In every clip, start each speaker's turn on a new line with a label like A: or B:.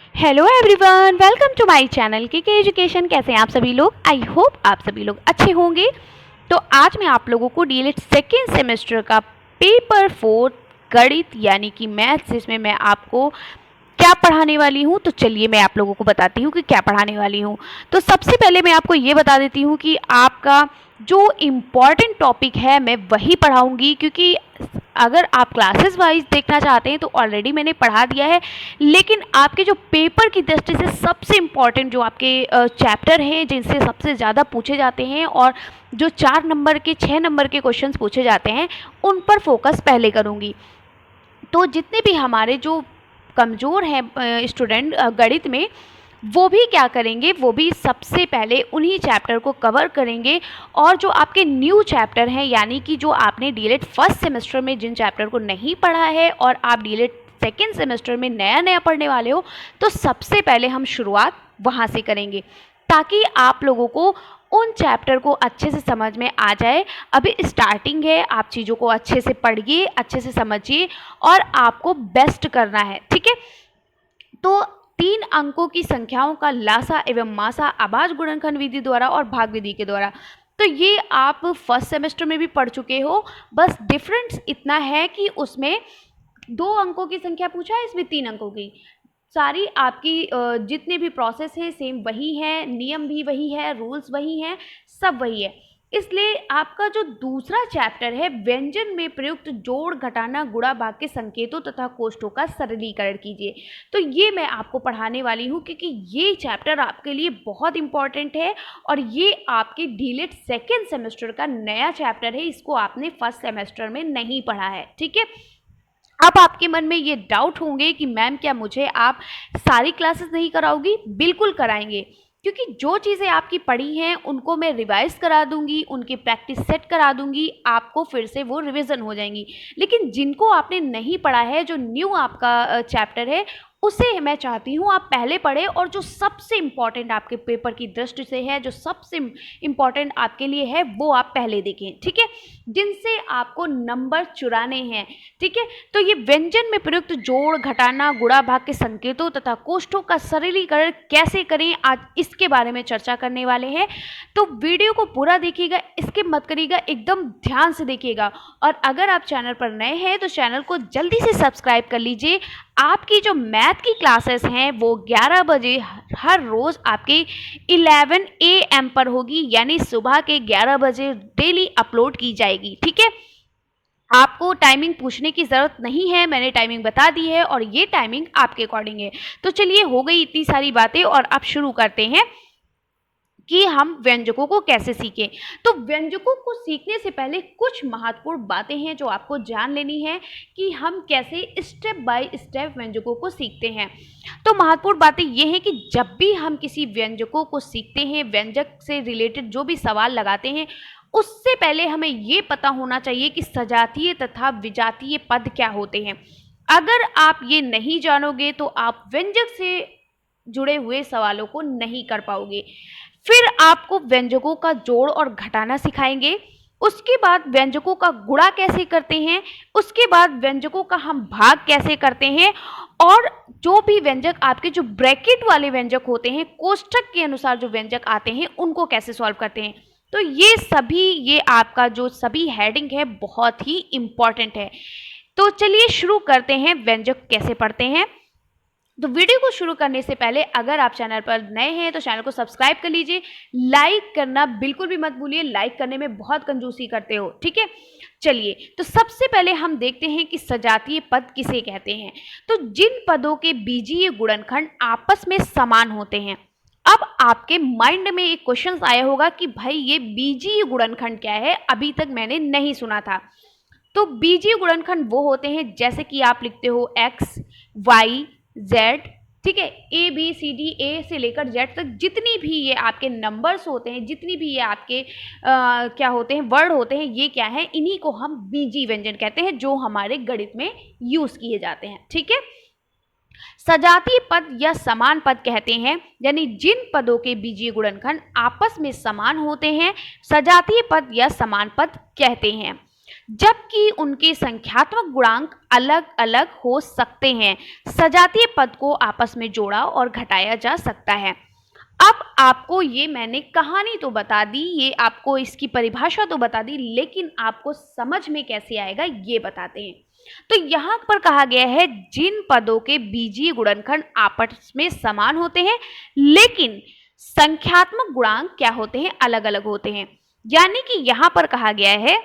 A: Hello everyone, welcome to my channel के education. कैसे हैं आप सभी लोग? आई होप आप सभी लोग अच्छे होंगे। तो आज मैं आप लोगों को डीएलएड सेकेंड सेमेस्टर का पेपर 4 गणित यानी कि मैथ्स, जिसमें मैं आपको क्या पढ़ाने वाली हूँ, तो चलिए मैं आप लोगों को बताती हूँ कि क्या पढ़ाने वाली हूँ। तो सबसे पहले मैं आपको ये बता देती हूँ कि आपका जो इम्पॉर्टेंट टॉपिक है मैं वही पढ़ाऊँगी, क्योंकि अगर आप क्लासेस वाइज देखना चाहते हैं तो ऑलरेडी मैंने पढ़ा दिया है, लेकिन आपके जो पेपर की दृष्टि से सबसे इम्पॉर्टेंट जो आपके चैप्टर हैं, जिनसे सबसे ज़्यादा पूछे जाते हैं और जो 4 नंबर के 6 नंबर के क्वेश्चंस पूछे जाते हैं, उन पर फोकस पहले करूँगी। तो जितने भी हमारे जो कमज़ोर हैं स्टूडेंट गणित में, वो भी क्या करेंगे, वो भी सबसे पहले उन्हीं चैप्टर को कवर करेंगे। और जो आपके न्यू चैप्टर हैं, यानी कि जो आपने डीएलएड फर्स्ट सेमेस्टर में जिन चैप्टर को नहीं पढ़ा है और आप डीएलएड सेकेंड सेमेस्टर में नया नया पढ़ने वाले हो, तो सबसे पहले हम शुरुआत वहाँ से करेंगे, ताकि आप लोगों को उन चैप्टर को अच्छे से समझ में आ जाए। अभी स्टार्टिंग है, आप चीज़ों को अच्छे से पढ़िए, अच्छे से समझिए और आपको बेस्ट करना है, ठीक है। तो 3 अंकों की संख्याओं का लासा एवं मासा आभाज्य गुणनखंड विधि द्वारा और भाग विधि के द्वारा, तो ये आप फर्स्ट सेमेस्टर में भी पढ़ चुके हो। बस डिफरेंस इतना है कि उसमें 2 अंकों की संख्या पूछा है, इसमें 3 अंकों की। सारी आपकी जितने भी प्रोसेस हैं सेम वही है, नियम भी वही है, रूल्स वही हैं, सब वही है। इसलिए आपका जो दूसरा चैप्टर है, व्यंजन में प्रयुक्त जोड़, घटाना, गुणा, भाग के संकेतों तथा कोष्ठों का सरलीकरण कीजिए, तो ये मैं आपको पढ़ाने वाली हूँ, क्योंकि ये चैप्टर आपके लिए बहुत इंपॉर्टेंट है और ये आपके डीएलएड सेकेंड सेमेस्टर का नया चैप्टर है। इसको आपने फर्स्ट सेमेस्टर में नहीं पढ़ा है, ठीक है। अब आपके मन में ये डाउट होंगे कि मैम क्या मुझे आप सारी क्लासेस नहीं कराओगी? बिल्कुल कराएंगे, क्योंकि जो चीज़ें आपकी पढ़ी हैं उनको मैं रिवाइज करा दूंगी, उनकी प्रैक्टिस सेट करा दूंगी, आपको फिर से वो रिवीजन हो जाएंगी। लेकिन जिनको आपने नहीं पढ़ा है, जो न्यू आपका चैप्टर है, उसे मैं चाहती हूँ आप पहले पढ़ें, और जो सबसे इम्पॉर्टेंट आपके पेपर की दृष्टि से है, जो सबसे इम्पॉर्टेंट आपके लिए है, वो आप पहले देखें, ठीक है, जिनसे आपको नंबर चुराने हैं, ठीक है। तो ये व्यंजन में प्रयुक्त जोड़, घटाना, गुणा, भाग के संकेतों तथा कोष्ठों का सरलीकरण कैसे करें, आज इसके बारे में चर्चा करने वाले हैं। तो वीडियो को पूरा देखिएगा, स्किप मत करिएगा, एकदम ध्यान से देखिएगा। और अगर आप चैनल पर नए हैं तो चैनल को जल्दी से सब्सक्राइब कर लीजिए। आपकी जो मैथ की क्लासेस हैं वो 11 बजे हर रोज़ आपके 11 AM पर होगी, यानी सुबह के 11 बजे डेली अपलोड की जाएगी, ठीक है। आपको टाइमिंग पूछने की ज़रूरत नहीं है, मैंने टाइमिंग बता दी है और ये टाइमिंग आपके अकॉर्डिंग है। तो चलिए, हो गई इतनी सारी बातें और अब शुरू करते हैं कि हम व्यंजकों को कैसे सीखें। तो व्यंजकों को सीखने से पहले कुछ महत्वपूर्ण बातें हैं जो आपको जान लेनी है कि हम कैसे स्टेप बाय स्टेप व्यंजकों को सीखते हैं। तो महत्वपूर्ण बातें ये हैं कि जब भी हम किसी व्यंजकों को सीखते हैं, व्यंजक से रिलेटेड जो भी सवाल लगाते हैं, उससे पहले हमें ये पता होना चाहिए कि सजातीय तथा विजातीय पद क्या होते हैं। अगर आप ये नहीं जानोगे तो आप व्यंजक से जुड़े हुए सवालों को नहीं कर पाओगे। फिर आपको व्यंजकों का जोड़ और घटाना सिखाएंगे, उसके बाद व्यंजकों का गुणा कैसे करते हैं, उसके बाद व्यंजकों का हम भाग कैसे करते हैं, और जो भी व्यंजक आपके जो ब्रैकेट वाले व्यंजक होते हैं, कोष्ठक के अनुसार जो व्यंजक आते हैं, उनको कैसे सॉल्व करते हैं। तो ये आपका जो सभी हेडिंग है बहुत ही इम्पॉर्टेंट है। तो चलिए शुरू करते हैं, व्यंजक कैसे पढ़ते हैं। तो वीडियो को शुरू करने से पहले अगर आप चैनल पर नए हैं तो चैनल को सब्सक्राइब कर लीजिए, लाइक करना बिल्कुल भी मत भूलिए, लाइक करने में बहुत कंजूसी करते हो, ठीक है। चलिए, तो सबसे पहले हम देखते हैं कि सजातीय पद किसे कहते हैं। तो जिन पदों के बीजीय गुणनखंड आपस में समान होते हैं। अब आपके माइंड में एक क्वेश्चन आया होगा कि भाई ये बीजीय गुणनखंड क्या है, अभी तक मैंने नहीं सुना था। तो बीजीय गुणनखंड वो होते हैं जैसे कि आप लिखते हो x, y, z, ठीक है, a b c d, a से लेकर z तक जितनी भी ये आपके नंबर्स होते हैं, जितनी भी ये आपके क्या होते हैं, वर्ड होते हैं, ये क्या है, इन्हीं को हम बीजीय व्यंजन कहते हैं, जो हमारे गणित में यूज किए जाते हैं, ठीक है। सजातीय पद या समान पद कहते हैं, यानी जिन पदों के बीजीय गुणनखंड आपस में समान होते हैं, सजातीय पद या समान पद कहते हैं। जबकि उनके संख्यात्मक गुणांक अलग अलग हो सकते हैं। सजातीय पद को आपस में जोड़ा और घटाया जा सकता है। अब आपको ये मैंने कहानी तो बता दी, ये आपको इसकी परिभाषा तो बता दी, लेकिन आपको समझ में कैसे आएगा ये बताते हैं। तो यहाँ पर कहा गया है जिन पदों के बीजीय गुणनखंड आपस में समान होते हैं लेकिन संख्यात्मक गुणांक क्या होते हैं, अलग अलग होते हैं। यानी कि यहाँ पर कहा गया है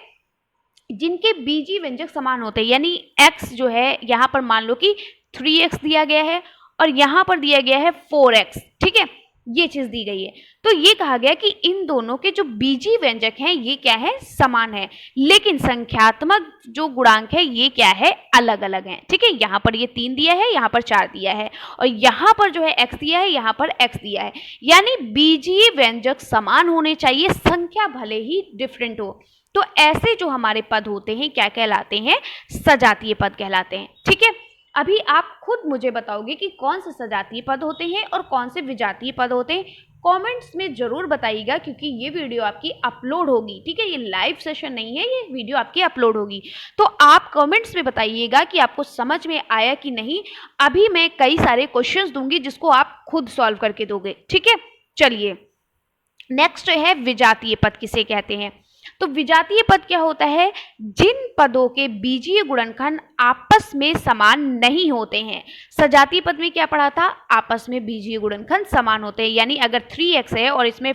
A: जिनके बीजीय व्यंजक समान होते हैं, यानी x जो है यहाँ पर मान लो कि 3x दिया गया है और यहाँ पर दिया गया है 4x, ठीक है, ये चीज दी गई है। तो ये कहा गया कि इन दोनों के जो बीजीय व्यंजक हैं ये क्या है, समान है, लेकिन संख्यात्मक जो गुणांक है ये क्या है, अलग अलग हैं। ठीक है, यहाँ पर ये 3 दिया है, यहाँ पर 4 दिया है और यहाँ पर जो है x दिया है, यहाँ पर x दिया है। यानी बीजीय व्यंजक समान होने चाहिए, संख्या भले ही डिफरेंट हो। तो ऐसे जो हमारे पद होते हैं क्या कहलाते हैं, सजातीय पद कहलाते हैं। ठीक है, अभी आप खुद मुझे बताओगे कि कौन से सजातीय पद होते हैं और कौन से विजातीय पद होते हैं। कमेंट्स में जरूर बताइएगा क्योंकि ये वीडियो आपकी अपलोड होगी। ठीक है, ये लाइव सेशन नहीं है, ये वीडियो आपकी अपलोड होगी। तो आप कमेंट्स में बताइएगा कि आपको समझ में आया कि नहीं। अभी मैं कई सारे क्वेश्चंस दूंगी जिसको आप खुद सॉल्व करके दोगे। ठीक है, चलिए नेक्स्ट है विजातीय पद किसे कहते हैं। तो विजातीय पद क्या होता है, जिन पदों के बीजीय गुणनखंड आपस में समान नहीं होते हैं। सजातीय पद में क्या पढ़ा था, आपस में बीजीय गुणनखंड समान होते हैं। यानी अगर 3x है और इसमें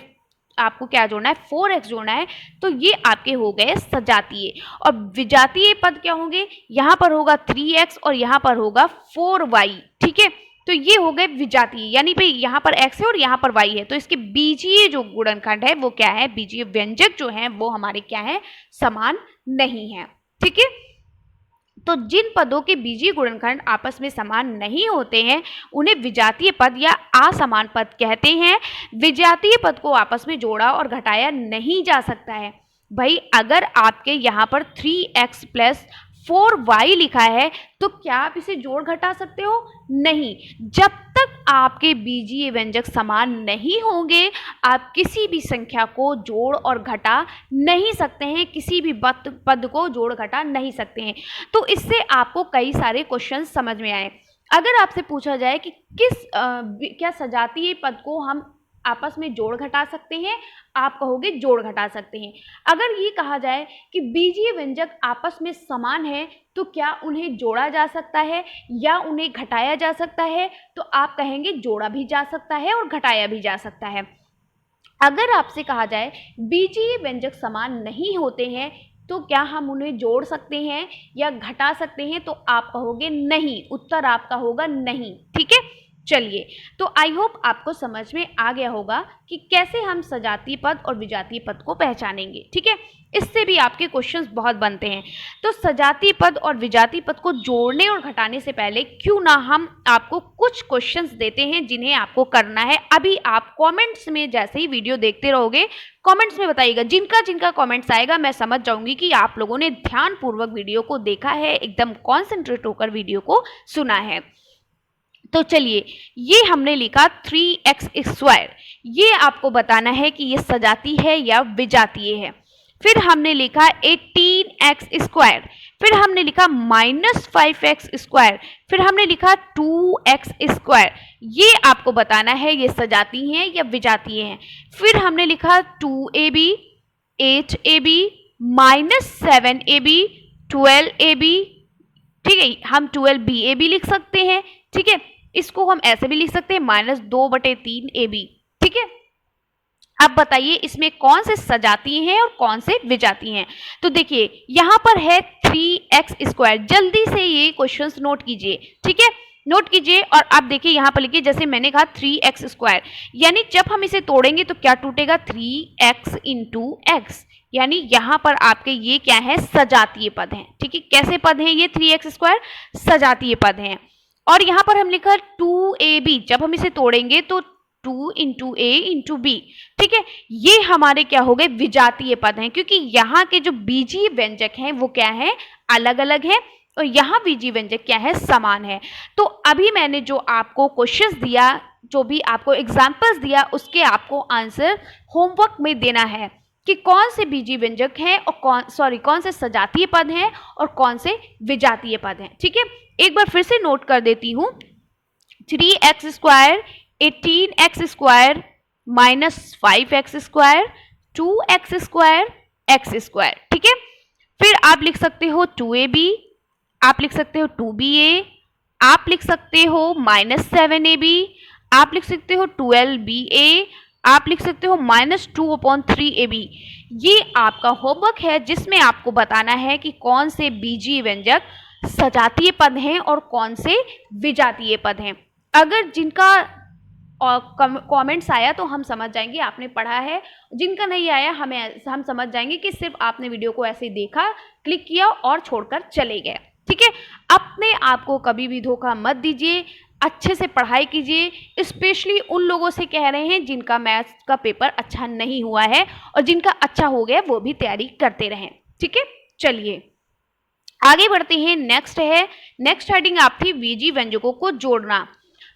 A: आपको क्या जोड़ना है, 4x जोड़ना है, तो ये आपके हो गए सजातीय। और विजातीय पद क्या होंगे, यहाँ पर होगा 3x और यहाँ पर होगा 4y। ठीक है, तो ये हो गए विजातीय, यानी भाई यहाँ पर x है और यहाँ पर y है, तो इसके बीजीय जो गुणनखंड है वो क्या है, बीजीय व्यंजक जो है वो हमारे क्या है, समान नहीं है। ठीक है, तो जिन पदों के बीजीय गुणनखंड आपस में समान नहीं होते हैं उन्हें विजातीय पद या असमान पद कहते हैं। विजातीय पद को आपस में जोड़ा और घटाया नहीं जा सकता है। भाई अगर आपके यहाँ पर 3x प्लस 4y लिखा है तो क्या आप इसे जोड़ घटा सकते हो, नहीं। जब तक आपके बीजीय व्यंजक समान नहीं होंगे आप किसी भी संख्या को जोड़ और घटा नहीं सकते हैं, किसी भी पद को जोड़ घटा नहीं सकते हैं। तो इससे आपको कई सारे क्वेश्चन समझ में आए। अगर आपसे पूछा जाए कि क्या सजातीय पद को हम आपस में जोड़ घटा सकते हैं, आप कहोगे जोड़ घटा सकते हैं। अगर ये कहा जाए कि बीजीय व्यंजक आपस में समान है तो क्या उन्हें जोड़ा जा सकता है या उन्हें घटाया जा सकता है, तो आप कहेंगे जोड़ा भी जा सकता है और घटाया भी जा सकता है। अगर आपसे कहा जाए बीजीय व्यंजक समान नहीं होते हैं तो क्या हम उन्हें जोड़ सकते हैं या घटा सकते हैं, तो आप कहोगे नहीं, उत्तर आपका होगा नहीं। ठीक है, चलिए तो आई होप आपको समझ में आ गया होगा कि कैसे हम सजातीय पद और विजातीय पद को पहचानेंगे। ठीक है, इससे भी आपके क्वेश्चंस बहुत बनते हैं। तो सजातीय पद और विजातीय पद को जोड़ने और घटाने से पहले क्यों ना हम आपको कुछ क्वेश्चंस देते हैं जिन्हें आपको करना है। अभी आप कमेंट्स में जैसे ही वीडियो देखते रहोगे कमेंट्स में बताइएगा, जिनका जिनका कमेंट्स आएगा मैं समझ जाऊंगी कि आप लोगों ने ध्यानपूर्वक वीडियो को देखा है, एकदम कॉन्सेंट्रेट होकर वीडियो को सुना है। तो चलिए ये हमने लिखा 3x², ये आपको बताना है कि ये सजातीय है या विजातीय है। फिर हमने लिखा 18x², फिर हमने लिखा -5x², फिर हमने लिखा 2x², ये आपको बताना है ये सजातीय है या विजातीय है। फिर हमने लिखा 2ab, 8ab, -7ab, 12ab। ठीक है, हम 12BAB लिख सकते हैं। ठीक है, इसको हम ऐसे भी लिख सकते हैं -2/3AB। ठीक है, अब बताइए इसमें कौन से सजातीय हैं और कौन से विजातीय हैं। तो देखिए यहाँ पर है 3x², जल्दी से ये क्वेश्चंस नोट कीजिए। ठीक है, नोट कीजिए और आप देखिए यहाँ पर लिखिए, जैसे मैंने कहा 3x², यानी जब हम इसे तोड़ेंगे तो क्या टूटेगा, 3x × x, यानी यहाँ पर आपके ये क्या है, सजातीय पद हैं। ठीक है, कैसे पद हैं ये, 3x², सजातीय पद हैं। और यहाँ पर हम लिखा 2ab, जब हम इसे तोड़ेंगे तो 2 × a × b। ठीक है, ये हमारे क्या हो गए, विजातीय पद हैं, क्योंकि यहाँ के जो बीजीय व्यंजक हैं वो क्या है, अलग अलग हैं और यहाँ बीजीय व्यंजक क्या है, समान है। तो अभी मैंने जो आपको क्वेश्चंस दिया, जो भी आपको एग्जाम्पल्स दिया, उसके आपको आंसर होमवर्क में देना है। कि कौन से बीजी व्यंजक हैं और कौन से सजातीय पद हैं और कौन से विजातीय पद हैं। ठीक है, एक बार फिर से नोट कर देती हूँ। 3x² 18x² -5x², 2x² x²। ठीक है, फिर आप लिख सकते हो 2ab, आप लिख सकते हो 2ba, आप लिख सकते हो -7ab, आप लिख सकते हो 12ba, आप लिख सकते हो -2/3ab। ये आपका होमवर्क है जिसमें आपको बताना है कि कौन से बीजीय व्यंजक सजातीय पद हैं और कौन से विजातीय पद हैं। अगर जिनका कमेंट्स आया तो हम समझ जाएंगे आपने पढ़ा है, जिनका नहीं आया हम समझ जाएंगे कि सिर्फ आपने वीडियो को ऐसे देखा, क्लिक किया और छोड़कर चले गए। ठीक है, अपने आप को कभी भी धोखा मत दीजिए, अच्छे से पढ़ाई कीजिए। स्पेशली उन लोगों से कह रहे हैं जिनका मैथ्स का पेपर अच्छा नहीं हुआ है और जिनका अच्छा हो गया वो भी तैयारी करते रहें। ठीक है, चलिए आगे बढ़ते हैं। नेक्स्ट हेडिंग आप थी बीजी व्यंजकों को जोड़ना।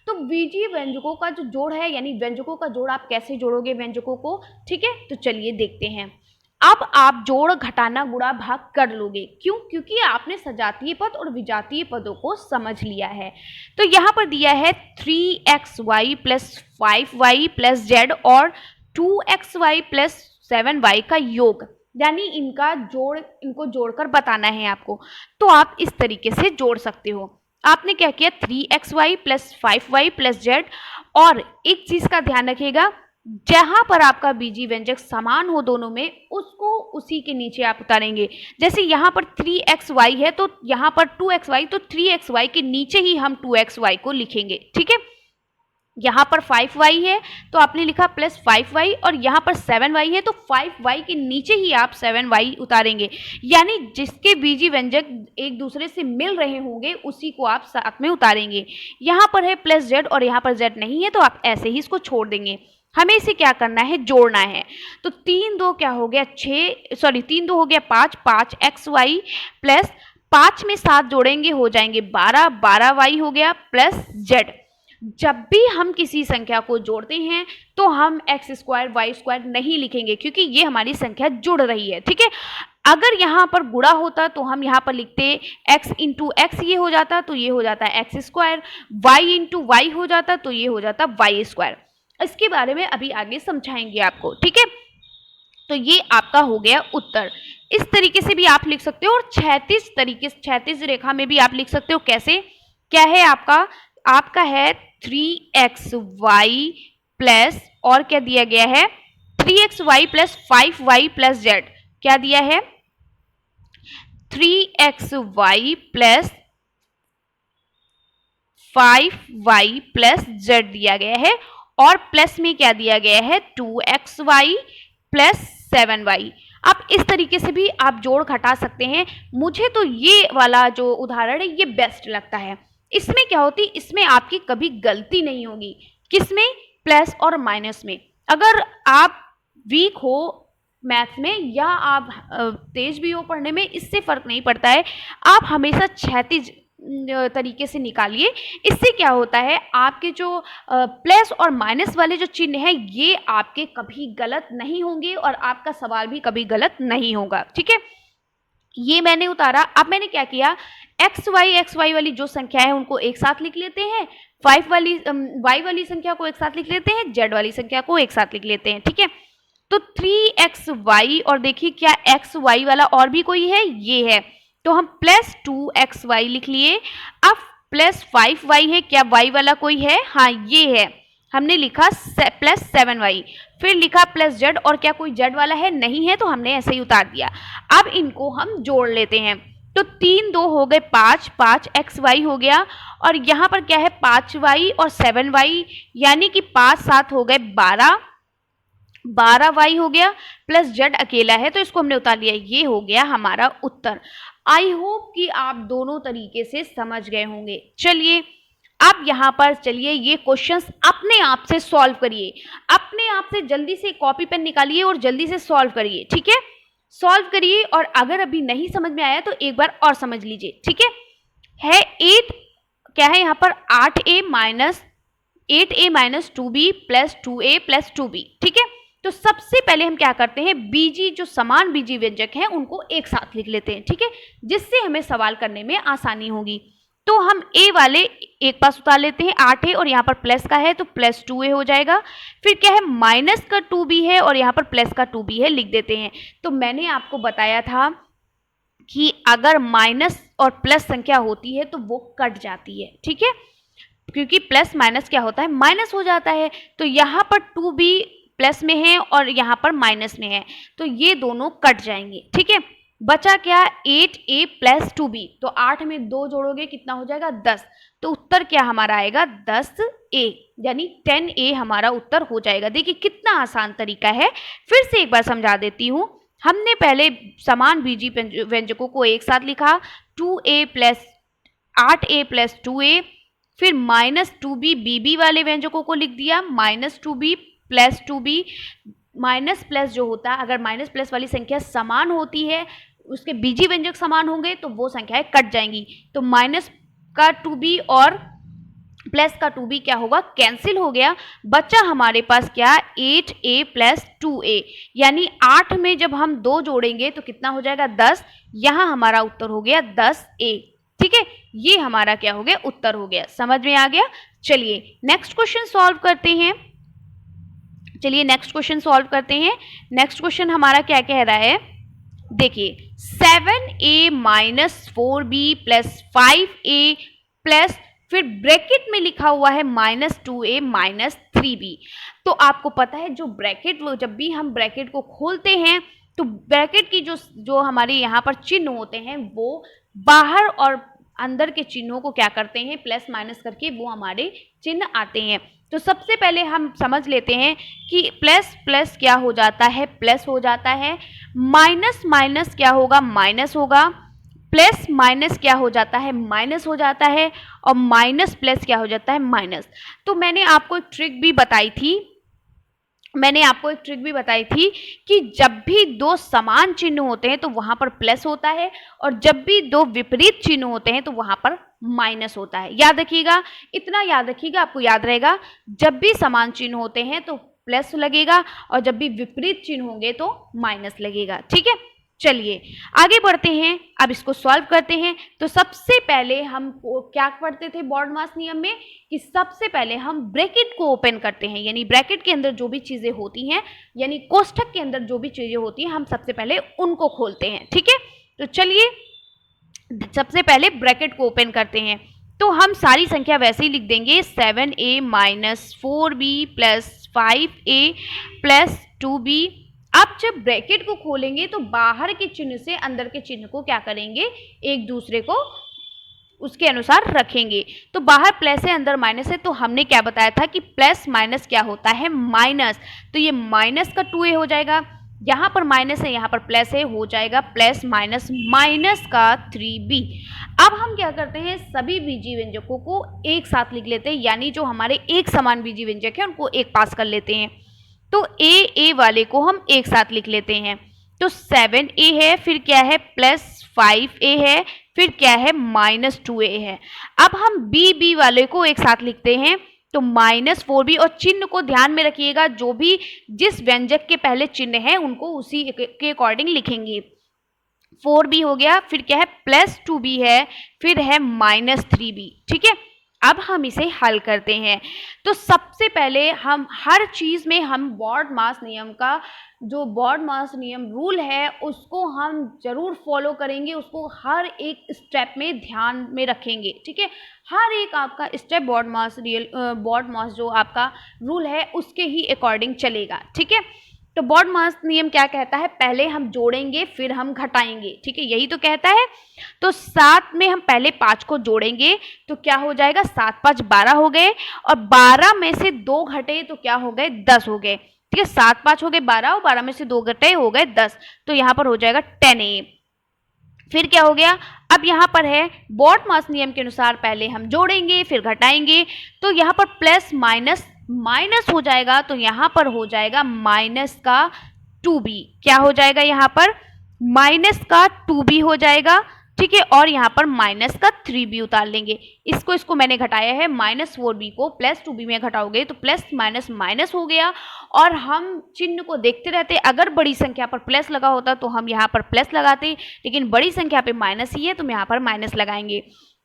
A: तो बीजी व्यंजकों का जो जोड़ है, यानी व्यंजकों का जोड़ आप कैसे जोड़ोगे व्यंजकों को। ठीक है, तो चलिए देखते हैं। अब आप जोड़, घटाना, गुणा, भाग कर लोगे। क्यों? क्योंकि आपने सजातीय पद और विजातीय पदों को समझ लिया है। तो यहाँ पर दिया है 3xy + 5y + z और 2xy + 7y का योग, यानी इनको जोड़कर बताना है आपको। तो आप इस तरीके से जोड़ सकते हो। आपने क्या किया, 3xy + 5y + z, और एक चीज का ध्यान रखिएगा, जहां पर आपका बीजी व्यंजक समान हो दोनों में, उसको उसी के नीचे आप उतारेंगे। जैसे यहाँ पर 3xy है तो यहाँ पर 2xy, तो 3xy के नीचे ही हम 2xy को लिखेंगे। ठीक है, यहाँ पर 5y है तो आपने लिखा +5y, और यहाँ पर 7y है तो 5y के नीचे ही आप 7y उतारेंगे। यानी जिसके बीजी व्यंजक एक दूसरे से मिल रहे होंगे उसी को आप साथ में उतारेंगे। यहाँ पर है +z और यहाँ पर z नहीं है तो आप ऐसे ही इसको छोड़ देंगे। हमें इसे क्या करना है, जोड़ना है। तो 3 2 क्या हो गया, 3 2 हो गया 5, 5xy + 5 में 7 जोड़ेंगे हो जाएंगे 12, 12y हो गया +z। जब भी हम किसी संख्या को जोड़ते हैं तो हम x² y² नहीं लिखेंगे, क्योंकि ये हमारी संख्या जुड़ रही है। ठीक है, अगर यहाँ पर गुणा होता तो हम यहाँ पर लिखते x × x, ये हो जाता तो ये हो जाता x², y × y हो जाता तो ये हो जाता y²। इसके बारे में अभी आगे समझाएंगे आपको। ठीक है, तो ये आपका हो गया उत्तर। इस तरीके से भी आप लिख सकते हो, और क्षैतिज रेखा में भी आप लिख सकते हो। कैसे, क्या है आपका है 3xy + और क्या दिया गया है, 3xy + 5y + z। क्या दिया है, 3xy + 5y + z दिया गया है, और प्लस में क्या दिया गया है, 2xy + 7y। आप इस तरीके से भी आप जोड़ घटा सकते हैं। मुझे तो ये वाला जो उदाहरण है ये बेस्ट लगता है। इसमें क्या होती, इसमें आपकी कभी गलती नहीं होगी। किसमें, प्लस और माइनस में। अगर आप वीक हो मैथ्स में या आप तेज भी हो पढ़ने में, इससे फर्क नहीं पड़ता है। आप हमेशा क्षैतिज तरीके से निकालिए। इससे क्या होता है, आपके जो प्लस और माइनस वाले जो चिन्ह हैं ये आपके कभी गलत नहीं होंगे और आपका सवाल भी कभी गलत नहीं होगा। ठीक है, ये मैंने उतारा। अब मैंने क्या किया, xy वाली जो संख्या है उनको एक साथ लिख लेते हैं, y वाली संख्या को एक साथ लिख लेते हैं, z वाली संख्या को एक साथ लिख लेते हैं। ठीक है, तो 3xy, और देखिए क्या xy वाला और भी कोई है, ये है, तो हम +2xy लिख लिए। अब +5y है, क्या y वाला कोई है, हाँ ये है, हमने लिखा +7y, फिर लिखा +z, और क्या कोई z वाला है, नहीं है, तो हमने ऐसे ही उतार दिया। अब इनको हम जोड़ लेते हैं। तो 3 2 हो गए 5, 5xy हो गया, और यहाँ पर क्या है 5y और 7y, यानी कि 5 7 हो गए 12, 12y हो गया, +z अकेला है तो इसको हमने उतार लिया। ये हो गया हमारा उत्तर। आई होप कि आप दोनों तरीके से समझ गए होंगे। चलिए अब यहाँ पर चलिए ये क्वेश्चंस अपने आप से सॉल्व करिए, अपने आप से जल्दी से कॉपी पेन निकालिए और जल्दी से सॉल्व करिए। ठीक है, सॉल्व करिए, और अगर अभी नहीं समझ में आया तो एक बार और समझ लीजिए। ठीक है 8 क्या है यहाँ पर 8a - 2b + 2a + 2b। ठीक है, तो तो सबसे पहले हम क्या करते हैं, बीजी जो समान बीजी व्यंजक हैं उनको एक साथ लिख लेते हैं, ठीक है, जिससे हमें सवाल करने में आसानी होगी। तो हम ए वाले एक पास उतार लेते हैं, 8 है और यहाँ पर प्लस का है तो प्लस 2a हो जाएगा। फिर क्या है, माइनस का 2b है और यहाँ पर प्लस का 2b है, लिख देते हैं। तो मैंने आपको बताया था कि अगर माइनस और प्लस संख्या होती है तो वो कट जाती है, ठीक है, क्योंकि प्लस माइनस क्या होता है, माइनस हो जाता है। तो यहाँ पर 2b प्लस में है और यहाँ पर माइनस में है, तो ये दोनों कट जाएंगे, ठीक है। बचा क्या, 8a प्लस 2b, तो 8 में 2 जोड़ोगे कितना हो जाएगा, 10। तो उत्तर क्या हमारा आएगा, 10a, यानी 10a हमारा उत्तर हो जाएगा। देखिए कितना आसान तरीका है। फिर से एक बार समझा देती हूँ। हमने पहले समान बीजी व्यंजकों को एक साथ लिखा, 2a plus 8a plus 2a, फिर माइनस 2b बीबी वाले व्यंजकों को लिख दिया, minus 2b plus 2b। Minus plus जो होता है, अगर माइनस प्लस वाली संख्या समान होती है, उसके बीजी व्यंजक समान होंगे तो वो संख्याएं कट जाएंगी। तो माइनस का 2b और प्लस का 2b क्या होगा, कैंसिल हो गया। बचा हमारे पास क्या, 8a प्लस 2a, यानी 8 में जब हम 2 जोड़ेंगे तो कितना हो जाएगा, 10। यहाँ हमारा उत्तर हो गया 10a, ठीक है, ये हमारा क्या हो गया, उत्तर हो गया। समझ में आ गया। चलिए नेक्स्ट क्वेश्चन सॉल्व करते हैं। नेक्स्ट क्वेश्चन हमारा क्या कह रहा है, देखिए 7a minus 4b plus 5a plus, फिर ब्रैकेट में लिखा हुआ है माइनस 2a माइनस 3b। तो आपको पता है जो ब्रैकेट, जब भी हम ब्रैकेट को खोलते हैं तो ब्रैकेट की जो हमारे यहाँ पर चिन्ह होते हैं वो बाहर और अंदर के चिन्हों को क्या करते हैं, प्लस माइनस करके वो हमारे चिन्ह आते हैं। तो सबसे पहले हम समझ लेते हैं कि प्लस प्लस क्या हो जाता है, प्लस हो जाता है, माइनस माइनस क्या होगा, माइनस होगा, प्लस माइनस क्या हो जाता है, माइनस हो जाता है, और माइनस प्लस क्या हो जाता है, माइनस। तो मैंने आपको एक ट्रिक भी बताई थी कि जब भी दो समान चिन्ह होते हैं तो वहां पर प्लस होता है, और जब भी दो विपरीत चिन्ह होते हैं तो वहां पर माइनस होता है। याद रखिएगा, इतना याद रखिएगा, आपको याद रहेगा। जब भी समान चिन्ह होते हैं तो प्लस लगेगा और जब भी विपरीत चिन्ह होंगे तो माइनस लगेगा, ठीक है। चलिए आगे बढ़ते हैं, अब इसको सॉल्व करते हैं। तो सबसे पहले हम क्या पढ़ते थे बॉडमास नियम में, कि सबसे पहले हम ब्रैकेट को ओपन करते हैं, यानी ब्रैकेट के अंदर जो भी चीजें होती हैं, यानी कोष्ठक के अंदर जो भी चीजें होती हैं, हम सबसे पहले उनको खोलते हैं, ठीक है। तो चलिए सबसे पहले ब्रैकेट को ओपन करते हैं। तो हम सारी संख्या वैसे ही लिख देंगे, 7a minus 4b plus 5a plus 2b। अब जब ब्रैकेट को खोलेंगे तो बाहर के चिन्ह से अंदर के चिन्ह को क्या करेंगे, एक दूसरे को उसके अनुसार रखेंगे। तो बाहर प्लस है, अंदर माइनस है, तो हमने क्या बताया था कि प्लस माइनस क्या होता है, माइनस। तो ये माइनस का 2a हो जाएगा, यहाँ पर माइनस है, यहाँ पर प्लस है, हो जाएगा प्लस माइनस माइनस का 3b। अब हम क्या करते हैं, सभी बीजी व्यंजकों को एक साथ लिख लेते हैं, यानी जो हमारे एक समान बीजी व्यंजक है उनको एक पास कर लेते हैं। तो ए वाले को हम एक साथ लिख लेते हैं। तो 7a है, फिर क्या है, प्लस 5a है, फिर क्या है, माइनस 2a है। अब हम बी वाले को एक साथ लिखते हैं, तो माइनस 4b, और चिन्ह को ध्यान में रखिएगा, जो भी जिस व्यंजक के पहले चिन्ह है उनको उसी के अकॉर्डिंग लिखेंगे। 4b हो गया, फिर क्या है, प्लस 2b है, फिर है माइनस 3b, ठीक है। अब हम इसे हल करते हैं। तो सबसे पहले हम हर चीज में हम बॉडमास नियम का जो बॉडमास नियम रूल है उसको हम जरूर फॉलो करेंगे, उसको हर एक स्टेप में ध्यान में रखेंगे, ठीक है। हर एक आपका स्टेप बॉडमास जो आपका रूल है उसके ही अकॉर्डिंग चलेगा, ठीक है। तो बॉडमास नियम क्या कहता है, पहले हम जोड़ेंगे फिर हम घटाएंगे, ठीक है, यही तो कहता है। तो 7 में हम पहले 5 को जोड़ेंगे तो क्या हो जाएगा, 7 5 12 हो गए, और 12 में से 2 घटे तो क्या हो गए, 10 हो गए, ठीक है। 7 5 हो गए 12, और 12 में से 2 घटे हो गए 10, तो यहाँ पर हो जाएगा 10a। फिर क्या हो गया, अब यहाँ पर है बॉडमास नियम के अनुसार पहले हम जोड़ेंगे फिर घटाएंगे, तो यहाँ पर प्लस माइनस माइनस हो जाएगा, तो यहाँ पर हो जाएगा माइनस का 2b। क्या हो जाएगा, यहाँ पर माइनस का 2b हो जाएगा। ठीक है, और यहाँ पर माइनस का 3b उतार लेंगे। इसको मैंने घटाया है, -4b को +2b में घटाओगे तो प्लस माइनस माइनस हो गया, और हम चिन्ह को देखते रहते। अगर बड़ी संख्या पर प्लस लगा होता तो हम यहाँ पर प्लस लगाते, लेकिन बड़ी संख्या पे माइनस ही है तो हम यहाँ पर माइनस लगाएंगे।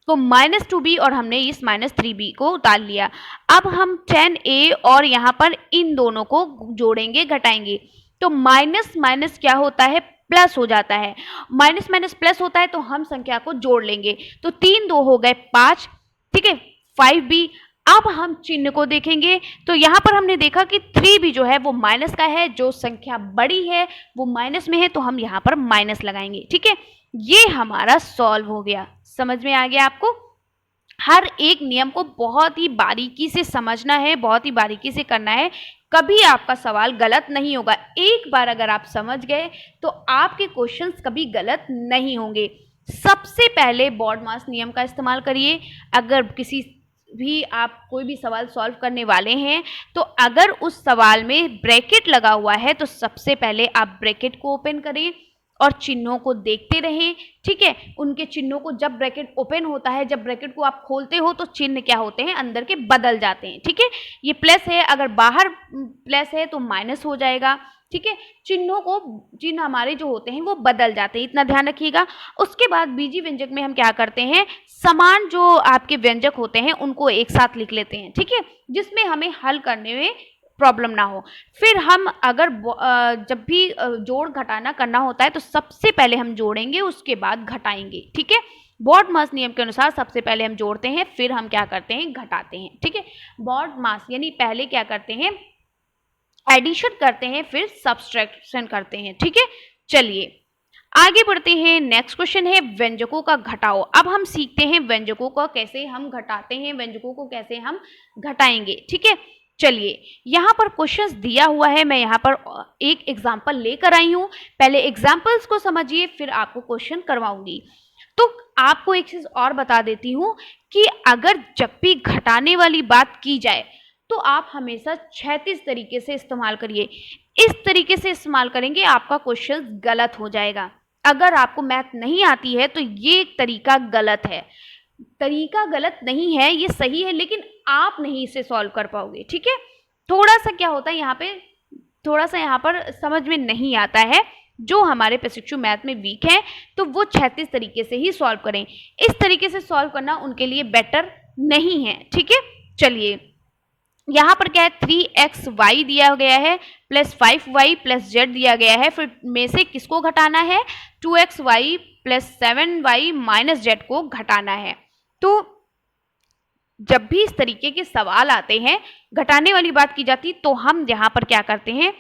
A: तो -2b और हमने इस -3b को उतार लिया। अब हम 10a और यहाँ पर इन दोनों को जोड़ेंगे, घटाएंगे। तो माइनस माइनस क्या होता है, प्लस हो जाता है। माइनस माइनस प्लस होता है तो हम संख्या को जोड़ लेंगे। तो 3 2 हो गए 5, ठीक है, 5b। अब हम चिन्ह को देखेंगे तो यहाँ पर हमने देखा कि 3b जो है वो माइनस का है, जो संख्या बड़ी है वो माइनस में है तो हम यहाँ पर माइनस लगाएंगे। ठीक है, ये हमारा सॉल्व हो गया। समझ में आ गया आपको? हर एक नियम को बहुत ही बारीकी से समझना है, बहुत ही बारीकी से करना है, कभी आपका सवाल गलत नहीं होगा। एक बार अगर आप समझ गए तो आपके क्वेश्चंस कभी गलत नहीं होंगे। सबसे पहले बॉड मास नियम का इस्तेमाल करिए। अगर किसी भी आप कोई भी सवाल सॉल्व करने वाले हैं तो अगर उस सवाल में ब्रैकेट लगा हुआ है तो सबसे पहले आप ब्रैकेट को ओपन करें और चिन्हों को देखते रहें। ठीक है, उनके चिन्हों को, जब ब्रैकेट ओपन होता है, जब ब्रैकेट को आप खोलते हो तो चिन्ह क्या होते हैं, अंदर के बदल जाते हैं। ठीक है, ये प्लस है, अगर बाहर प्लस है तो माइनस हो जाएगा। ठीक है, चिन्ह हमारे जो होते हैं वो बदल जाते हैं, इतना ध्यान रखिएगा। उसके बाद बीजी व्यंजक में हम क्या करते हैं, समान जो आपके व्यंजक होते हैं उनको एक साथ लिख लेते हैं। ठीक है, जिसमें हमें हल करने में प्रॉब्लम ना हो। फिर हम अगर जब भी जोड़ घटाना करना होता है तो सबसे पहले हम जोड़ेंगे, उसके बाद घटाएंगे। ठीक है, बॉड मास नियम के अनुसार सबसे पहले हम जोड़ते हैं, फिर हम क्या करते हैं, घटाते हैं। ठीक है, बॉड मास यानी पहले क्या करते हैं, एडिशन करते हैं, फिर सब्सट्रैक्शन करते हैं। ठीक है, चलिए आगे बढ़ते हैं। नेक्स्ट क्वेश्चन है व्यंजकों का घटाओ। अब हम सीखते हैं व्यंजकों को कैसे हम घटाते हैं, व्यंजकों को कैसे हम घटाएंगे। ठीक है, चलिए यहाँ पर क्वेश्चंस दिया हुआ है, मैं यहाँ पर एक एग्जाम्पल लेकर आई हूँ। पहले एग्जाम्पल्स को समझिए, फिर आपको क्वेश्चन करवाऊंगी। तो आपको एक चीज और बता देती हूँ कि अगर जब भी घटाने वाली बात की जाए तो आप हमेशा क्षैतिज तरीके से इस्तेमाल करिए। इस तरीके से इस्तेमाल करेंगे आपका क्वेश्चन गलत हो जाएगा। अगर आपको मैथ नहीं आती है तो ये तरीका गलत है। तरीका गलत नहीं है, ये सही है, लेकिन आप नहीं इसे सॉल्व कर पाओगे। ठीक है, थोड़ा सा क्या होता है यहाँ पे, थोड़ा सा यहाँ पर समझ में नहीं आता है। जो हमारे प्रशिक्षु मैथ में वीक है तो वो क्षैतिज तरीके से ही सॉल्व करें। इस तरीके से सॉल्व करना उनके लिए बेटर नहीं है। ठीक है, चलिए यहाँ पर क्या है, 3xy दिया गया है प्लस 5y प्लस z दिया गया है। फिर में से किसको घटाना है, 2xy plus 7y minus z को घटाना है। तो जब भी इस तरीके के सवाल आते हैं, घटाने वाली बात की जाती, तो हम यहाँ पर क्या करते हैं,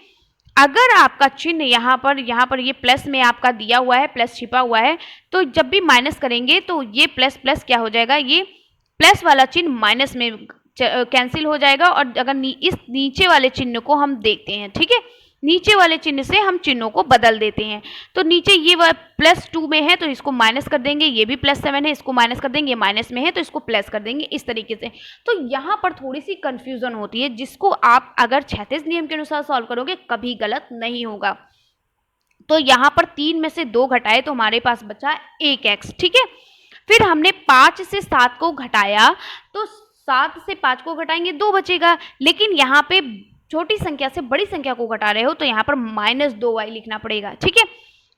A: अगर आपका चिन्ह यहाँ पर ये प्लस में आपका दिया हुआ है, प्लस छिपा हुआ है, तो जब भी माइनस करेंगे तो ये प्लस प्लस क्या हो जाएगा, ये प्लस वाला चिन्ह माइनस में कैंसिल हो जाएगा। और अगर इस नीचे वाले चिन्ह को हम देखते हैं, ठीक है, नीचे वाले चिन्ह से हम चिन्हों को बदल देते हैं। तो नीचे ये +2 में है तो इसको माइनस कर देंगे, ये भी +7 है, इसको माइनस कर देंगे, माइनस में है तो इसको प्लस कर देंगे, इस तरीके से। तो यहाँ पर थोड़ी सी कंफ्यूजन होती है, जिसको आप अगर क्षैतिज नियम के अनुसार सॉल्व करोगे कभी गलत नहीं होगा। तो यहाँ पर 3 में से 2 घटाए तो हमारे पास बचा 1x। ठीक है, फिर हमने 5 से 7 को घटाया तो 7 से 5 को घटाएंगे 2 बचेगा, लेकिन यहाँ पे छोटी संख्या से बड़ी संख्या को घटा रहे हो तो यहाँ पर -2y लिखना पड़ेगा। ठीक है,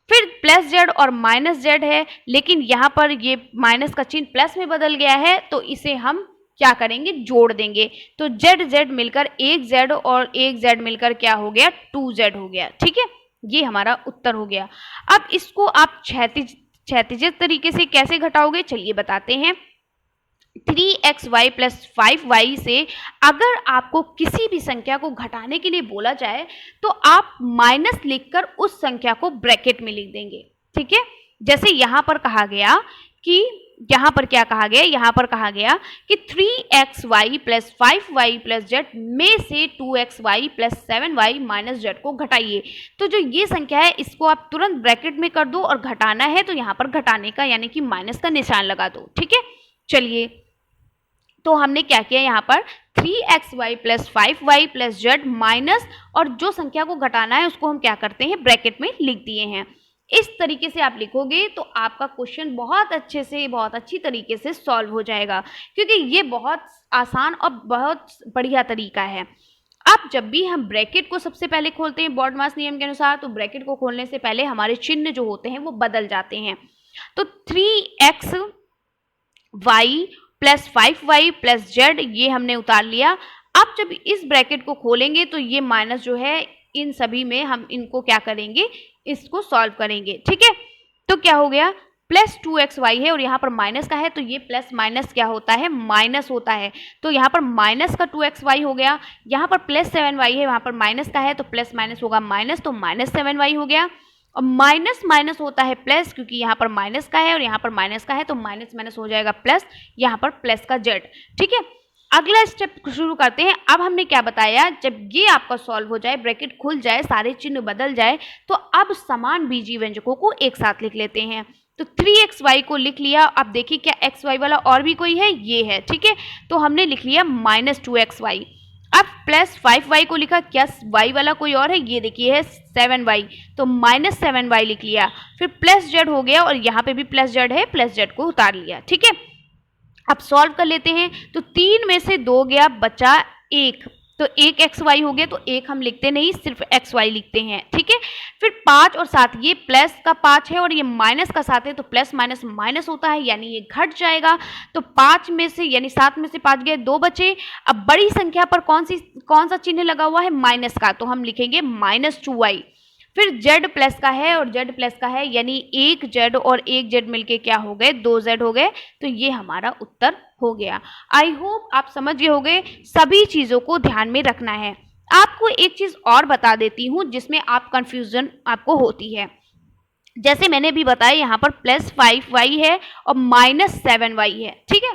A: फिर प्लस z और माइनस z है, लेकिन यहाँ पर ये माइनस का चिन्ह प्लस में बदल गया है तो इसे हम क्या करेंगे, जोड़ देंगे। तो z मिलकर 1z और 1z मिलकर क्या हो गया, 2z हो गया। ठीक है, ये हमारा उत्तर हो गया। अब इसको आप क्षैतिज तरीके से कैसे घटाओगे, चलिए बताते हैं। 3xy प्लस 5y से अगर आपको किसी भी संख्या को घटाने के लिए बोला जाए तो आप माइनस लिखकर उस संख्या को ब्रैकेट में लिख देंगे। ठीक है, जैसे यहाँ पर कहा गया कि यहाँ पर क्या कहा गया, यहाँ पर कहा गया कि 3xy plus 5y plus z में से 2xy plus 7y minus z को घटाइए। तो जो ये संख्या है इसको आप तुरंत ब्रैकेट में कर दो और घटाना है तो यहाँ पर घटाने का यानी कि माइनस का निशान लगा दो। ठीक है, चलिए तो हमने क्या किया, यहाँ पर 3xy plus 5y plus z minus, और जो संख्या को घटाना है उसको हम क्या करते हैं, ब्रैकेट में लिख दिए हैं। इस तरीके से आप लिखोगे तो आपका क्वेश्चन बहुत अच्छे से, बहुत अच्छी तरीके से सॉल्व हो जाएगा, क्योंकि ये बहुत आसान और बहुत बढ़िया तरीका है। अब जब भी हम ब्रैकेट को सबसे पहले खोलते हैं बॉडमास नियम के अनुसार, तो ब्रैकेट को खोलने से पहले हमारे चिन्ह जो होते हैं वो बदल जाते हैं। तो 3x y plus 5y plus Z ये हमने उतार लिया। अब जब इस ब्रैकेट को खोलेंगे तो ये माइनस जो है इन सभी में हम इनको क्या करेंगे, इसको सॉल्व करेंगे, ठीक है। तो क्या हो गया, प्लस 2xy है और यहाँ पर माइनस का है, तो ये प्लस माइनस क्या होता है, माइनस होता है। तो यहाँ पर माइनस का 2xy हो गया, यहाँ पर प्लस 7y है, वहाँ पर माइनस का है, तो प्लस माइनस होगा माइनस, तो माइनस 7y हो गया। और माइनस माइनस होता है प्लस, क्योंकि यहाँ पर माइनस का है और यहाँ पर माइनस का है, तो माइनस माइनस हो जाएगा प्लस, यहाँ पर प्लस का जेड, ठीक है। अगला स्टेप शुरू करते हैं। अब हमने क्या बताया, जब ये आपका सॉल्व हो जाए, ब्रैकेट खुल जाए, सारे चिन्ह बदल जाए, तो अब समान बीजीय व्यंजकों को एक साथ लिख लेते हैं। तो 3xy को लिख लिया। अब देखिए क्या xy वाला और भी कोई है, ये है, ठीक है। तो हमने लिख लिया माइनस 2xy। अब प्लस 5y को लिखा, क्या y वाला कोई और है, ये देखिए है 7y, तो माइनस 7y लिख लिया। फिर प्लस जेड हो गया और यहाँ पे भी प्लस जेड है, प्लस जेड को उतार लिया, ठीक है। अब सॉल्व कर लेते हैं। तो 3 में से 2 गया, बचा 1, तो 1 xy हो गया, तो 1 हम लिखते नहीं, सिर्फ xy लिखते हैं, ठीक है। फिर 5 और 7, ये प्लस का 5 है और ये माइनस का 7 है, तो प्लस माइनस माइनस होता है, यानी ये घट जाएगा। तो 5 में से यानी 7 में से 5 गए, 2 बचे। अब बड़ी संख्या पर कौन सा चिन्ह लगा हुआ है, माइनस का, तो हम लिखेंगे माइनस 2y। फिर z प्लस का है और z प्लस का है, यानी 1 z और 1 z मिलके क्या हो गए, 2 z हो गए। तो ये हमारा उत्तर हो गया। आई होप आप समझ गए होंगे। सभी चीज़ों को ध्यान में रखना है। आपको एक चीज़ और बता देती हूँ जिसमें आप कंफ्यूजन आपको होती है। जैसे मैंने भी बताया, यहाँ पर प्लस 5y है और माइनस 7y है, ठीक है।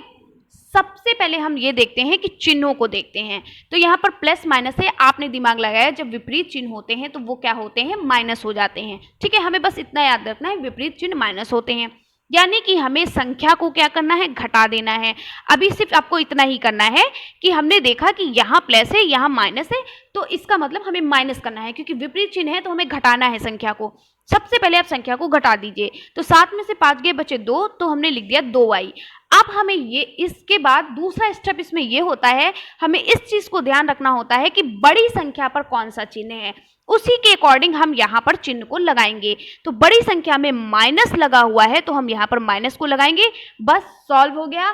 A: सबसे पहले हम ये देखते हैं कि चिन्हों को देखते हैं। तो यहाँ पर प्लस माइनस है, आपने दिमाग लगाया, जब विपरीत चिन्ह होते हैं तो वो क्या होते हैं, माइनस हो जाते हैं, ठीक है। हमें बस इतना याद रखना है, विपरीत चिन्ह माइनस होते हैं, यानी कि हमें संख्या को क्या करना है, घटा देना है। अभी सिर्फ आपको इतना ही करना है कि हमने देखा कि यहाँ प्लस है, यहाँ माइनस है, तो इसका मतलब हमें माइनस करना है, क्योंकि विपरीत चिन्ह है तो हमें घटाना है संख्या को। सबसे पहले आप संख्या को घटा दीजिए। तो 7 में से 5 गए, बचे 2, तो हमने लिख दिया 2y। अब हमें ये, इसके बाद दूसरा स्टेप इसमें ये होता है, हमें इस चीज को ध्यान रखना होता है कि बड़ी संख्या पर कौन सा चिन्ह है, उसी के अकॉर्डिंग हम यहाँ पर चिन्ह को लगाएंगे। तो बड़ी संख्या में माइनस लगा हुआ है, तो हम यहाँ पर माइनस को लगाएंगे। बस सॉल्व हो गया,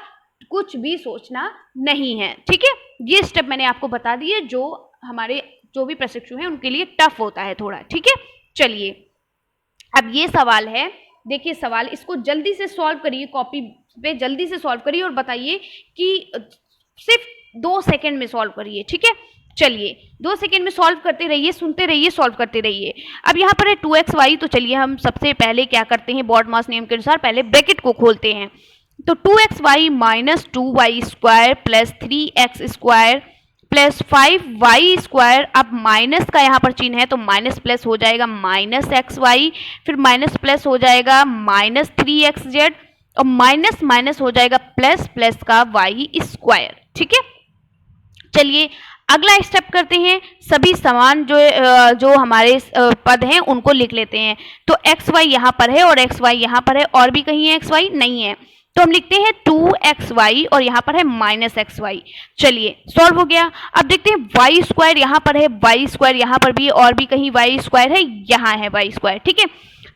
A: कुछ भी सोचना नहीं है, ठीक है। ये स्टेप मैंने आपको बता दिए, जो भी प्रशिक्षु हैं उनके लिए टफ होता है थोड़ा, ठीक है। चलिए, अब ये सवाल है, देखिए सवाल, इसको जल्दी से सॉल्व करिए, कॉपी पे जल्दी से सॉल्व करिए और बताइए कि सिर्फ 2 सेकंड में सॉल्व करिए, ठीक है। चलिए 2 सेकंड में सॉल्व करते रहिए, सुनते रहिए, सॉल्व करते रहिए। अब यहाँ पर है 2xy, तो चलिए हम सबसे पहले क्या करते हैं, बॉडमास नियम के अनुसार पहले ब्रैकेट को खोलते हैं। तो 2xy minus 2y square plus 3x square plus 5y square. अब माइनस का यहाँ पर चिन्ह है तो माइनस प्लस हो जाएगा माइनस xy, फिर माइनस प्लस हो जाएगा माइनस 3xz और माइनस माइनस हो जाएगा प्लस प्लस का y स्क्वायर, ठीक है। चलिए अगला स्टेप करते हैं, सभी समान जो हमारे पद हैं उनको लिख लेते हैं। तो xy यहाँ पर है और xy यहाँ पर है, और भी कहीं है xy नहीं है, तो हम लिखते हैं 2xy और यहाँ पर है माइनस xy। चलिए सॉल्व हो गया। अब देखते हैं y स्क्वायर यहाँ पर है, y स्क्वायर यहाँ पर भी है, और भी कहीं y स्क्वायर है, यहाँ है y स्क्वायर, ठीक है।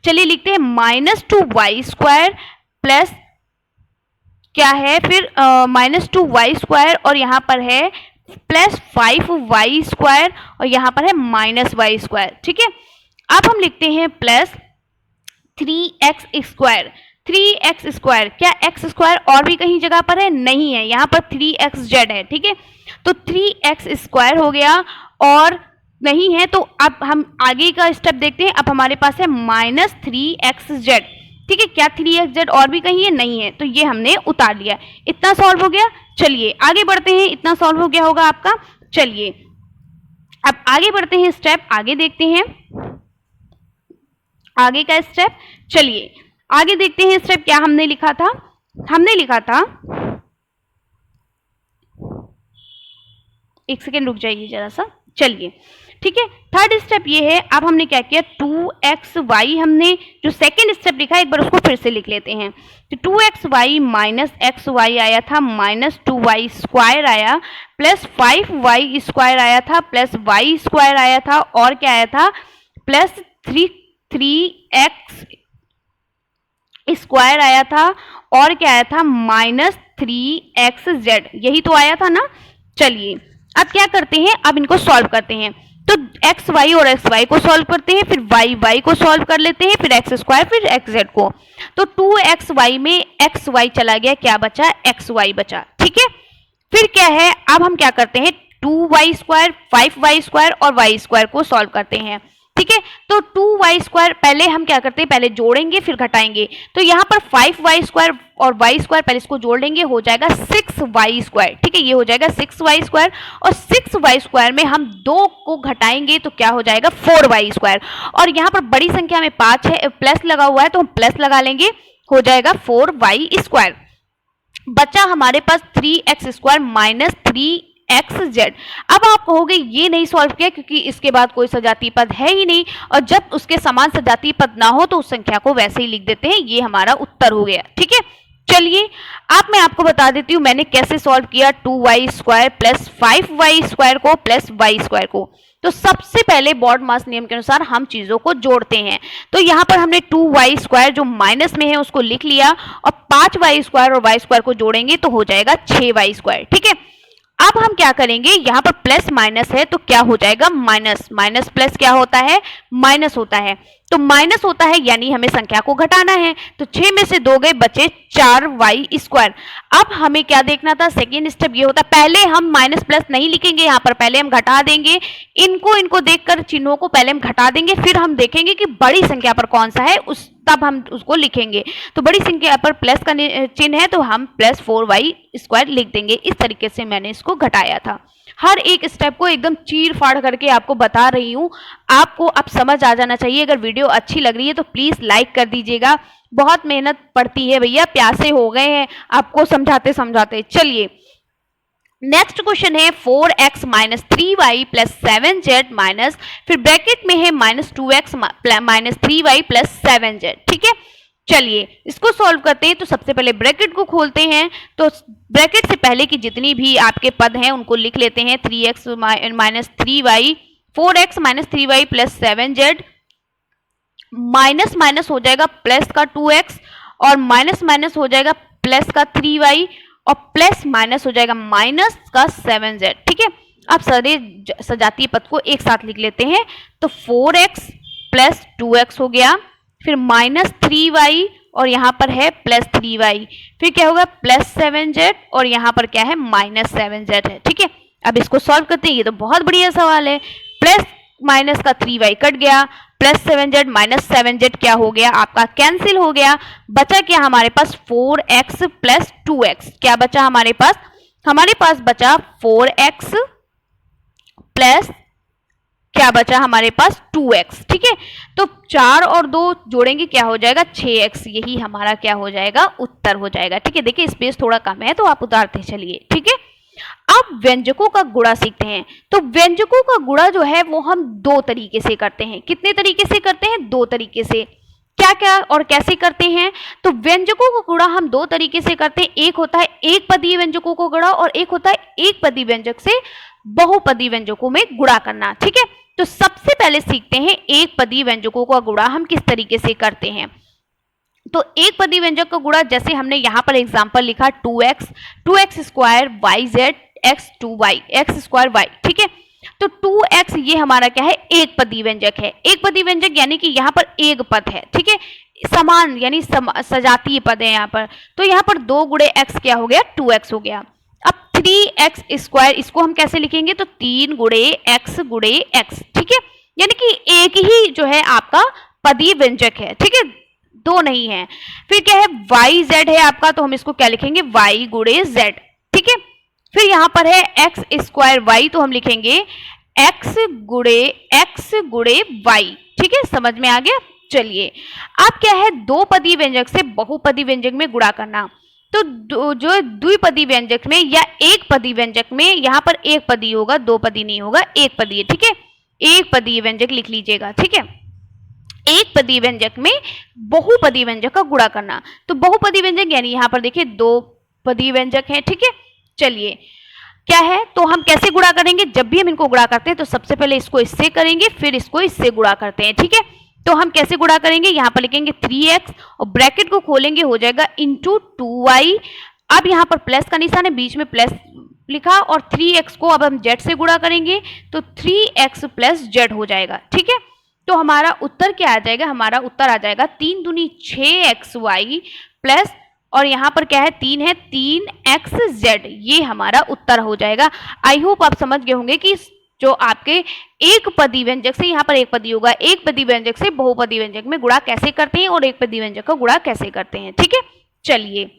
A: चलिए लिखते हैं माइनस 2y स्क्वायर प्लस क्या है, फिर माइनस 2y स्क्वायर और यहाँ पर है प्लस 5y स्क्वायर और यहाँ पर है माइनस y स्क्वायर, ठीक है। अब हम लिखते हैं plus 3x square. 3x square, क्या x स्क्वायर और भी कहीं जगह पर है, नहीं है, यहाँ पर 3xz है, ठीक है। तो 3x स्क्वायर हो गया और नहीं है, तो अब हम आगे का स्टेप देखते हैं। अब हमारे पास है माइनस 3xz, ठीक है। क्या 3xz और भी कहीं है, नहीं है, तो ये हमने उतार लिया। इतना सॉल्व हो गया। चलिए आगे बढ़ते हैं, इतना सॉल्व हो गया होगा आपका। चलिए अब आगे बढ़ते हैं, स्टेप आगे देखते हैं, आगे का स्टेप। चलिए आगे देखते हैं स्टेप, क्या हमने लिखा था, हमने लिखा था, एक सेकेंड रुक जाइए जरा सा। चलिए ठीक है। थर्ड स्टेप ये है, अब हमने क्या किया 2xy, हमने जो सेकेंड स्टेप लिखा है एक बार उसको फिर से लिख लेते हैं। तो 2xy माइनस xy आया था, माइनस 2y स्क्वायर आया, प्लस 5y स्क्वायर आया था, प्लस y स्क्वायर आया था, और क्या आया था प्लस 3x स्क्वायर आया था, और क्या आया था माइनस 3xz, यही तो आया था ना। चलिए अब क्या करते हैं, अब इनको सॉल्व करते हैं। तो एक्स वाई और एक्स वाई को सॉल्व करते हैं, फिर वाई वाई को सॉल्व कर लेते हैं, फिर एक्स स्क्वायर, फिर एक्स जेड को। तो 2xy में एक्स वाई चला गया, क्या बचा एक्स वाई बचा, ठीक है। फिर क्या है, अब हम क्या करते हैं 2y स्क्वायर 5y स्क्वायर और y स्क्वायर को सॉल्व करते हैं, ठीक है। तो 2y स्क्वायर पहले हम क्या करते हैं, पहले जोड़ेंगे फिर घटाएंगे। तो यहाँ पर 5y स्क्वायर और y स्क्वायर पहले इसको जोड़ लेंगे, हो जाएगा 6y स्क्वायर, ठीक है। ये हो जाएगा 6y स्क्वायर, और 6y स्क्वायर में हम 2 को घटाएंगे तो क्या हो जाएगा 4y स्क्वायर, और यहाँ पर बड़ी संख्या में 5 है, प्लस लगा हुआ है तो हम प्लस लगा लेंगे, हो जाएगा 4y स्क्वायर। बचा हमारे पास 3x स्क्वायर माइनस 3xz। अब आप कहोगे ये नहीं सॉल्व किया क्योंकि इसके बाद कोई सजातीय पद है ही नहीं, और जब उसके समान सजातीय पद ना हो तो उस संख्या को वैसे ही लिख देते हैं, ये हमारा उत्तर हो गया, ठीक है। चलिए अब मैं आपको बता देती हूँ मैंने कैसे सॉल्व किया 2y square plus 5y square को प्लस y स्क्वायर को। तो सबसे पहले बॉड मास नियम के अनुसार हम चीजों को जोड़ते हैं। तो यहाँ पर हमने 2y स्क्वायर जो माइनस में है उसको लिख लिया, और 5y स्क्वायर और y स्क्वायर को जोड़ेंगे तो हो जाएगा 6y स्क्वायर, ठीक है। अब हम क्या करेंगे, यहाँ पर प्लस माइनस है तो क्या हो जाएगा माइनस, माइनस प्लस क्या होता है माइनस होता है, तो माइनस होता है यानी हमें संख्या को घटाना है। तो 6 में से 2 गए, बचे 4y स्क्वायर। अब हमें क्या देखना था, सेकेंड स्टेप ये होता है, पहले हम माइनस प्लस नहीं लिखेंगे यहाँ पर, पहले हम घटा देंगे, इनको देखकर चिन्हों को पहले हम घटा देंगे, फिर हम देखेंगे कि बड़ी संख्या पर कौन सा है तब हम उसको लिखेंगे। तो बड़ी संख्या पर प्लस का चिन्ह है तो हम प्लस 4y स्क्वायर लिख देंगे। इस तरीके से मैंने इसको घटाया था। हर एक स्टेप को एकदम चीर फाड़ करके आपको बता रही हूँ, आपको अब समझ आ जाना चाहिए। अगर वीडियो अच्छी लग रही है तो प्लीज लाइक कर दीजिएगा, बहुत मेहनत पड़ती है भैया, प्यासे हो गए हैं आपको समझाते समझाते। चलिए नेक्स्ट क्वेश्चन है 4x minus 3y plus 7z minus, फिर ब्रैकेट में है minus 2x minus 3y plus 7z, ठीक है। चलिए इसको सॉल्व करते हैं। तो सबसे पहले ब्रैकेट को खोलते हैं, तो ब्रैकेट से पहले की जितनी भी आपके पद हैं उनको लिख लेते हैं। 3x minus 3y, 4x minus 3y plus 7z, minus minus हो जाएगा प्लस का 2x, और माइनस माइनस हो जाएगा प्लस का 3y, और प्लस माइनस हो जाएगा माइनस का 7z, ठीक है। अब सारे सजातीय पद को एक साथ लिख लेते हैं। तो 4x प्लस 2x हो गया, फिर माइनस 3y और यहाँ पर है प्लस 3y, फिर क्या होगा प्लस 7z और यहाँ पर क्या है माइनस 7z है, ठीक है। अब इसको सॉल्व करते हैं, ये तो बहुत बढ़िया सवाल है। प्लस माइनस का 3y कट गया, प्लस 7z माइनस 7z क्या हो गया आपका कैंसिल हो गया। बचा क्या हमारे पास 4x प्लस 2x, क्या बचा हमारे पास बचा 4x प्लस क्या बचा हमारे पास 2x, ठीक है। तो 4 और 2 जोड़ेंगे क्या हो जाएगा 6x, यही हमारा क्या हो जाएगा उत्तर हो जाएगा, ठीक है। देखिए स्पेस थोड़ा कम है तो आप उतारते चलिए, ठीक है। अब व्यंजकों का गुणा सीखते हैं। तो व्यंजकों का गुणा जो है वो हम 2 तरीके से करते हैं। कितने तरीके से करते हैं 2 तरीके से। क्या क्या और कैसे करते हैं, तो व्यंजकों का गुणा हम 2 तरीके से करते हैं। एक होता है एक पदीय व्यंजकों को गुणा, और एक होता है एक पदीय व्यंजक से बहुपदीय व्यंजकों में गुणा करना, ठीक है। तो सबसे पहले सीखते हैं एक पदीय व्यंजकों का गुणा हम किस तरीके से करते हैं। तो एक पदीय व्यंजक का गुणा जैसे हमने यहाँ पर एग्जांपल लिखा 2x square yz x 2y x square y, ठीक है। तो 2x ये हमारा क्या है एक पदीय व्यंजक है। एक पदीय व्यंजक यानी कि यहाँ पर एक पद है, ठीक है, समान यानी सजातीय पद है यहाँ पर। तो यहाँ पर 2 गुणे x क्या हो गया 2x हो गया। अब 3x स्क्वायर इसको हम कैसे लिखेंगे, तो 3 गुणे x, ठीक है, यानी कि एक ही जो है आपका पदीय व्यंजक है, ठीक है, 2 नहीं है। फिर क्या है yz है आपका, तो हम इसको क्या लिखेंगे y गुणे z, ठीक है। फिर यहाँ पर है x स्क्वायर y, तो हम लिखेंगे x गुणे y, ठीक है, समझ में आ गया। चलिए अब क्या है 2 पदीय व्यंजक से बहुपदीय व्यंजक में गुणा करना। तो जो द्विपदीय व्यंजक में या एक पदीय व्यंजक में यहाँ पर एक पदीय होगा, 2 पदीय नहीं होगा, एक पदीय, ठीक है। एक पदीय व्यंजक लिख लीजिएगा, ठीक है। एक पदीय व्यंजक में बहुपदीय व्यंजक का गुणा करना, तो बहुपदीय व्यंजक यानी यहाँ पर देखिए दो पदीय व्यंजक है, ठीक है। चलिए क्या है, तो हम कैसे गुणा करेंगे, जब भी हम इनको गुणा करते हैं तो सबसे पहले इसको इससे करेंगे, फिर इसको इससे गुणा करते हैं, ठीक है। तो हम कैसे गुणा करेंगे, यहाँ पर लिखेंगे 3x और ब्रैकेट को खोलेंगे, हो जाएगा इंटू 2y। अब यहाँ पर प्लस का निशान है, बीच में प्लस लिखा, और 3x को अब हम z से गुणा करेंगे तो 3x प्लस z हो जाएगा, ठीक है। तो हमारा उत्तर क्या आ जाएगा, हमारा उत्तर आ जाएगा 3 दूनी 6xy प्लस, और यहाँ पर क्या है 3 है 3xz, ये हमारा उत्तर हो जाएगा। आई होप आप समझ गए होंगे कि जो आपके एक पदी व्यंजक से, यहाँ पर एक पदी होगा, एक पदी व्यंजक से बहुपदी व्यंजक में गुणा कैसे करते हैं और एक पदी व्यंजक का गुणा कैसे करते हैं, ठीक है। चलिए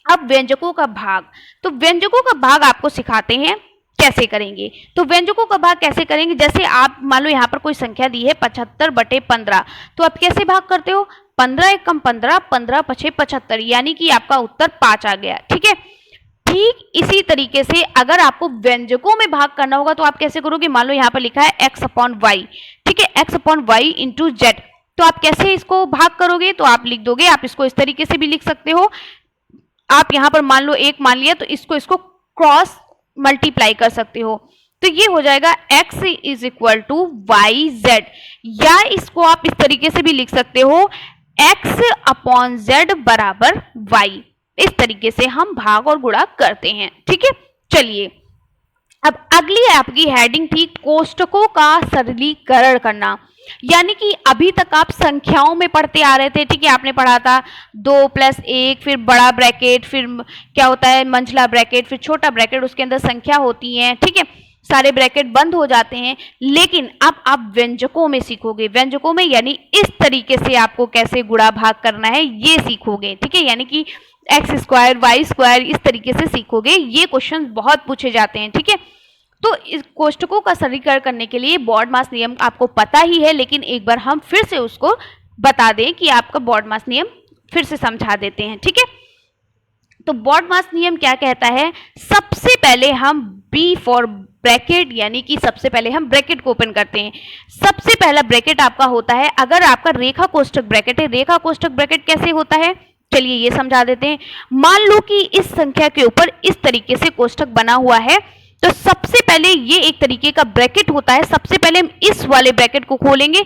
A: अब व्यंजकों का भाग, तो व्यंजकों का भाग आपको सिखाते हैं कैसे करेंगे। तो व्यंजकों का भाग कैसे करेंगे, जैसे आप मान लो यहाँ पर कोई संख्या दी है 75/15, तो आप कैसे भाग करते हो, 15 एकम 15, 15 पछे 75, यानी कि आपका उत्तर 5 आ गया, ठीक है। ठीक इसी तरीके से अगर आपको व्यंजकों में भाग करना होगा तो आप कैसे करोगे, मान लो यहाँ पर लिखा है x/y, ठीक है, x/y इंटू z, तो आप कैसे इसको भाग करोगे, तो आप लिख दोगे, आप इसको इस तरीके से भी लिख सकते हो, आप यहाँ पर मान लो एक मान लिया तो इसको क्रॉस मल्टीप्लाई कर सकते हो, तो ये हो जाएगा x is equal to Y Z, या इसको आप इस तरीके से भी लिख सकते हो x/z बराबर y। इस तरीके से हम भाग और गुणा करते हैं, ठीक है। चलिए अब अगली आपकी हेडिंग थी कोष्टकों का सरलीकरण करना, यानी कि अभी तक आप संख्याओं में पढ़ते आ रहे थे, ठीक है। आपने पढ़ा था 2 + 1, फिर बड़ा ब्रैकेट, फिर क्या होता है मंझला ब्रैकेट, फिर छोटा ब्रैकेट, उसके अंदर संख्या होती है, ठीक है, सारे ब्रैकेट बंद हो जाते हैं। लेकिन अब आप व्यंजकों में सीखोगे, व्यंजकों में यानी इस तरीके से आपको कैसे गुणा भाग करना है ये सीखोगे, ठीक है, यानी कि x² y² इस तरीके से सीखोगे। ये क्वेश्चन बहुत पूछे जाते हैं, ठीक है। तो इस कोष्टकों का सरलीकरण करने के लिए बॉड मास नियम आपको पता ही है, लेकिन एक बार हम फिर से उसको बता दें कि आपका बॉड मास नियम फिर से समझा देते हैं, ठीक है। तो बॉड मास नियम क्या कहता है, सबसे पहले हम B फॉर ब्रैकेट, यानी कि सबसे पहले हम ब्रैकेट को ओपन करते हैं। सबसे पहला ब्रैकेट आपका होता है, अगर आपका रेखा कोष्टक ब्रैकेट है, रेखा कोष्टक ब्रैकेट कैसे होता है, चलिए ये समझा देते हैं। मान लो कि इस संख्या के ऊपर इस तरीके से कोष्टक बना हुआ है, तो सबसे पहले ये एक तरीके का ब्रैकेट होता है, सबसे पहले हम इस वाले ब्रैकेट को खोलेंगे,